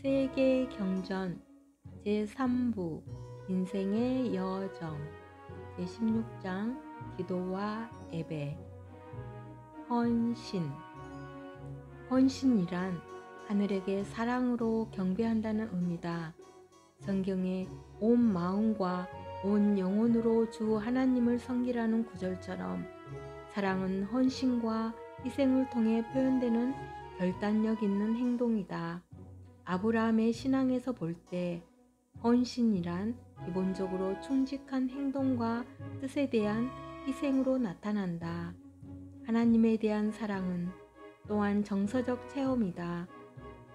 세계 경전 제3부 인생의 여정 제16장 기도와 예배. 헌신이란 하늘에게 사랑으로 경배한다는 의미다. 성경에 온 마음과 온 영혼으로 주 하나님을 섬기라는 구절처럼 사랑은 헌신과 희생을 통해 표현되는 결단력 있는 행동이다. 아브라함의 신앙에서 볼 때 헌신이란 기본적으로 충직한 행동과 뜻에 대한 희생으로 나타난다. 하나님에 대한 사랑은 또한 정서적 체험이다.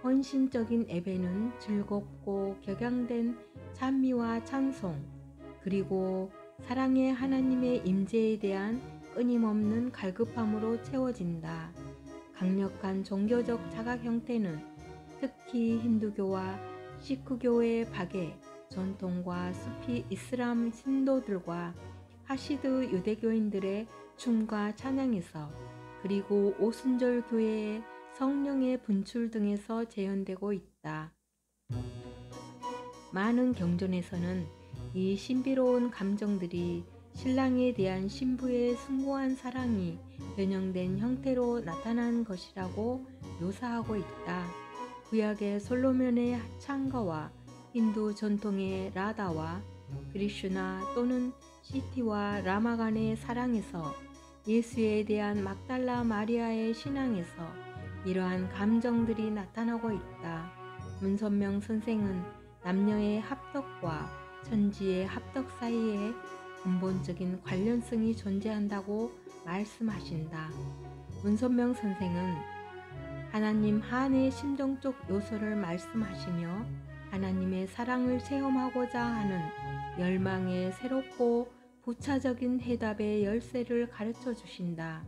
헌신적인 예배는 즐겁고 격양된 찬미와 찬송, 그리고 사랑의 하나님의 임재에 대한 끊임없는 갈급함으로 채워진다. 강력한 종교적 자각 형태는 특히 힌두교와 시크교의 박해, 전통과 수피 이슬람 신도들과 하시드 유대교인들의 춤과 찬양에서, 그리고 오순절 교회의 성령의 분출 등에서 재현되고 있다. 많은 경전에서는 이 신비로운 감정들이 신랑에 대한 신부의 숭고한 사랑이 변형된 형태로 나타난 것이라고 묘사하고 있다. 구약의 솔로몬의 창가와 힌두 전통의 라다와 그리슈나 또는 시티와 라마 간의 사랑에서, 예수에 대한 막달라 마리아의 신앙에서 이러한 감정들이 나타나고 있다. 문선명 선생은 남녀의 합덕과 천지의 합덕 사이에 근본적인 관련성이 존재한다고 말씀하신다. 문선명 선생은 하나님 한의 심정적 요소를 말씀하시며 하나님의 사랑을 체험하고자 하는 열망의 새롭고 부차적인 해답의 열쇠를 가르쳐 주신다.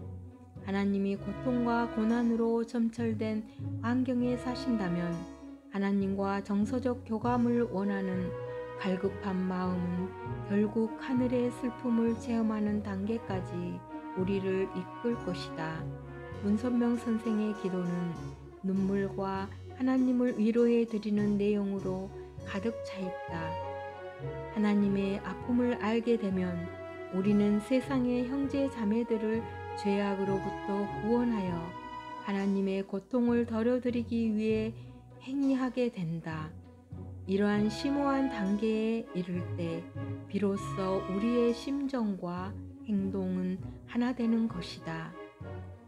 하나님이 고통과 고난으로 점철된 환경에 사신다면 하나님과 정서적 교감을 원하는 갈급한 마음은 결국 하늘의 슬픔을 체험하는 단계까지 우리를 이끌 것이다. 문선명 선생의 기도는 눈물과 하나님을 위로해 드리는 내용으로 가득 차 있다. 하나님의 아픔을 알게 되면 우리는 세상의 형제 자매들을 죄악으로부터 구원하여 하나님의 고통을 덜어드리기 위해 행위하게 된다. 이러한 심오한 단계에 이를 때 비로소 우리의 심정과 행동은 하나 되는 것이다.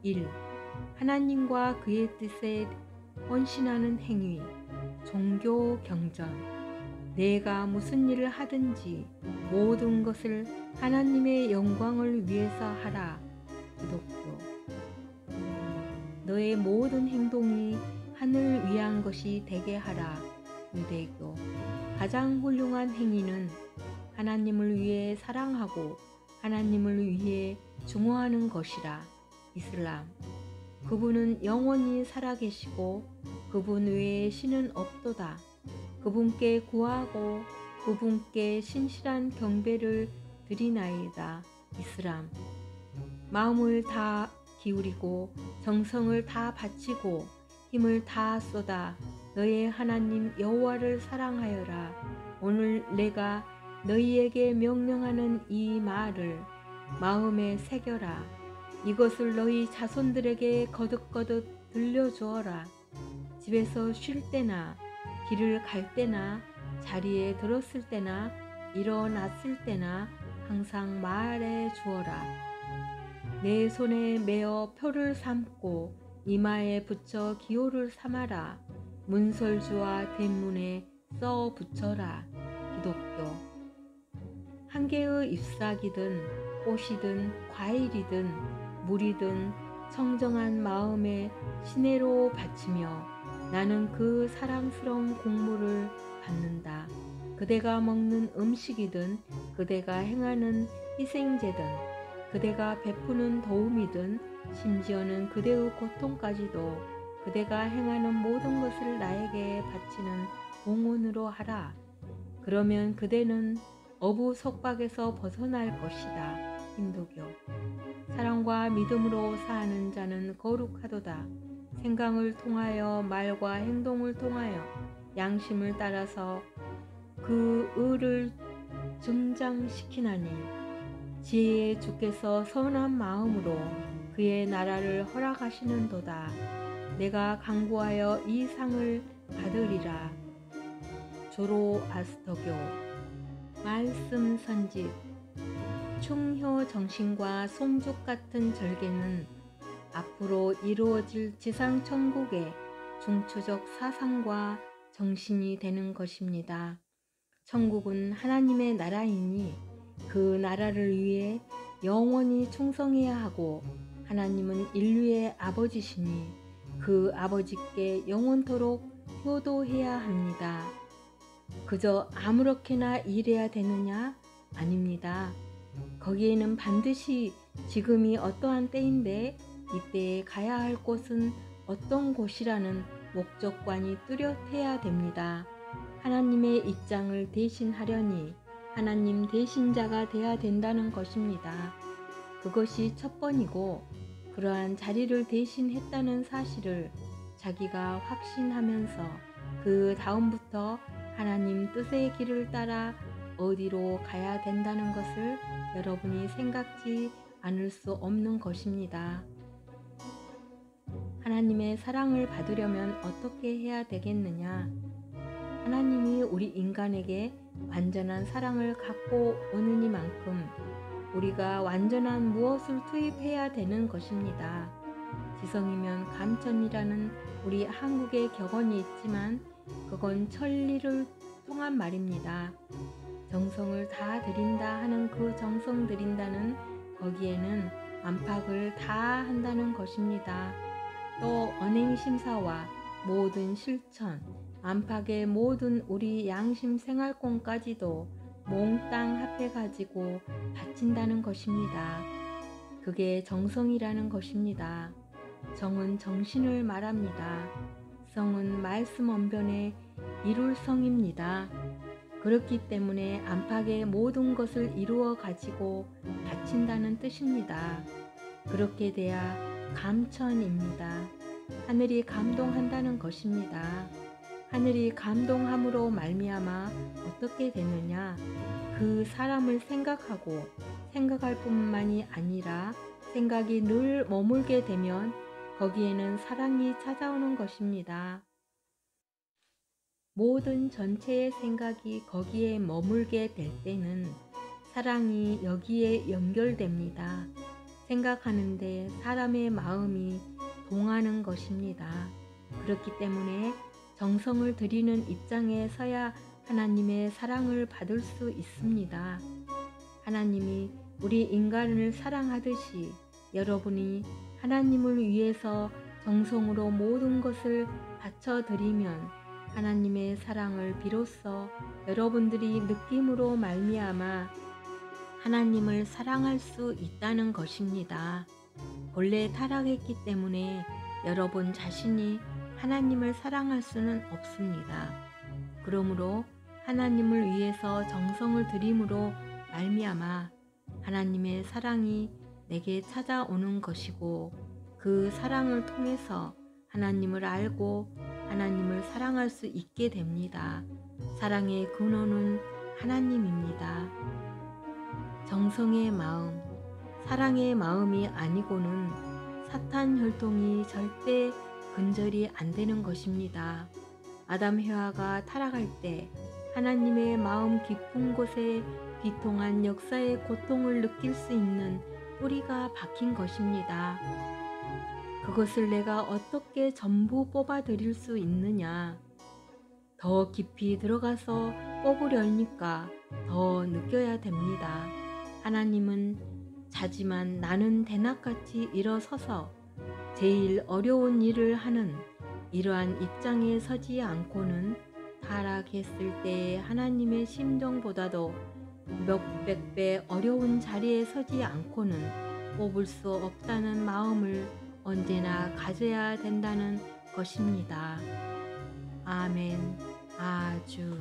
1. 하나님과 그의 뜻에 헌신하는 행위. 종교 경전. 내가 무슨 일을 하든지 모든 것을 하나님의 영광을 위해서 하라. 기독교. 너의 모든 행동이 하늘 위한 것이 되게 하라. 유대교. 가장 훌륭한 행위는 하나님을 위해 사랑하고 하나님을 위해 증오하는 것이라. 이슬람. 그분은 영원히 살아계시고 그분 외에 신은 없도다. 그분께 구하고 그분께 신실한 경배를 드리나이다. 이슬람. 마음을 다 기울이고 정성을 다 바치고 힘을 다 쏟아 너의 하나님 여호와를 사랑하여라. 오늘 내가 너희에게 명령하는 이 말을 마음에 새겨라. 이것을 너희 자손들에게 거듭거듭 들려주어라. 집에서 쉴 때나 길을 갈 때나 자리에 들었을 때나 일어났을 때나 항상 말해 주어라. 내 손에 메어 표를 삼고 이마에 붙여 기호를 삼아라. 문설주와 대문에 써 붙여라. 기독교. 한 개의 잎사귀든 꽃이든 과일이든 물이든 청정한 마음에 시내로 바치며 나는 그 사랑스러운 곡물을 받는다. 그대가 먹는 음식이든 그대가 행하는 희생제든 그대가 베푸는 도움이든 심지어는 그대의 고통까지도 그대가 행하는 모든 것을 나에게 바치는 봉헌으로 하라. 그러면 그대는 어부 속박에서 벗어날 것이다. 힌두교. 사랑과 믿음으로 사는 자는 거룩하도다. 생각을 통하여 말과 행동을 통하여 양심을 따라서 그 의를 증장시키나니 지혜의 주께서 선한 마음으로 그의 나라를 허락하시는도다. 내가 강구하여 이 상을 받으리라. 조로아스터교 말씀 선집. 충효 정신과 송죽 같은 절개는 앞으로 이루어질 지상천국의 중추적 사상과 정신이 되는 것입니다. 천국은 하나님의 나라이니 그 나라를 위해 영원히 충성해야 하고, 하나님은 인류의 아버지시니 그 아버지께 영원토록 효도해야 합니다. 그저 아무렇게나 일해야 되느냐? 아닙니다. 거기에는 반드시 지금이 어떠한 때인데 이때에 가야 할 곳은 어떤 곳이라는 목적관이 뚜렷해야 됩니다. 하나님의 입장을 대신하려니 하나님 대신자가 돼야 된다는 것입니다. 그것이 첫 번이고, 그러한 자리를 대신했다는 사실을 자기가 확신하면서 그 다음부터 하나님 뜻의 길을 따라 어디로 가야 된다는 것을 여러분이 생각지 않을 수 없는 것입니다. 하나님의 사랑을 받으려면 어떻게 해야 되겠느냐? 하나님이 우리 인간에게 완전한 사랑을 갖고 오느니만큼 우리가 완전한 무엇을 투입해야 되는 것입니다. 지성이면 감천이라는 우리 한국의 격언이 있지만 그건 천리를 통한 말입니다. 정성을 다 드린다 하는 그 정성 드린다는 거기에는 안팎을 다 한다는 것입니다. 또 언행심사와 모든 실천, 안팎의 모든 우리 양심 생활권까지도 몽땅 합해가지고 바친다는 것입니다. 그게 정성이라는 것입니다. 정은 정신을 말합니다. 성은 말씀 언변의 이룰성입니다. 그렇기 때문에 안팎의 모든 것을 이루어 가지고 바친다는 뜻입니다. 그렇게 돼야 감천입니다. 하늘이 감동한다는 것입니다. 하늘이 감동함으로 말미암아 어떻게 되느냐? 그 사람을 생각하고 생각할 뿐만이 아니라 생각이 늘 머물게 되면 거기에는 사랑이 찾아오는 것입니다. 모든 전체의 생각이 거기에 머물게 될 때는 사랑이 여기에 연결됩니다. 생각하는데 사람의 마음이 동하는 것입니다. 그렇기 때문에 정성을 들이는 입장에 서야 하나님의 사랑을 받을 수 있습니다. 하나님이 우리 인간을 사랑하듯이 여러분이 하나님을 위해서 정성으로 모든 것을 바쳐드리면 하나님의 사랑을 비로소 여러분들이 느낌으로 말미암아 하나님을 사랑할 수 있다는 것입니다. 본래 타락했기 때문에 여러분 자신이 하나님을 사랑할 수는 없습니다. 그러므로 하나님을 위해서 정성을 들임으로 말미암아 하나님의 사랑이 내게 찾아오는 것이고, 그 사랑을 통해서 하나님을 알고 하나님을 사랑할 수 있게 됩니다. 사랑의 근원은 하나님입니다. 정성의 마음, 사랑의 마음이 아니고는 사탄 혈통이 절대 근절이 안 되는 것입니다. 아담 해와가 타락할 때 하나님의 마음 깊은 곳에 비통한 역사의 고통을 느낄 수 있는 뿌리가 박힌 것입니다. 그것을 내가 어떻게 전부 뽑아 드릴 수 있느냐? 더 깊이 들어가서 뽑으려니까 더 느껴야 됩니다. 하나님은 자지만 나는 대낮같이 일어서서 제일 어려운 일을 하는 이러한 입장에 서지 않고는 타락했을 때의 하나님의 심정보다도 몇백 배 어려운 자리에 서지 않고는 뽑을 수 없다는 마음을 언제나 가져야 된다는 것입니다. 아멘. 아주.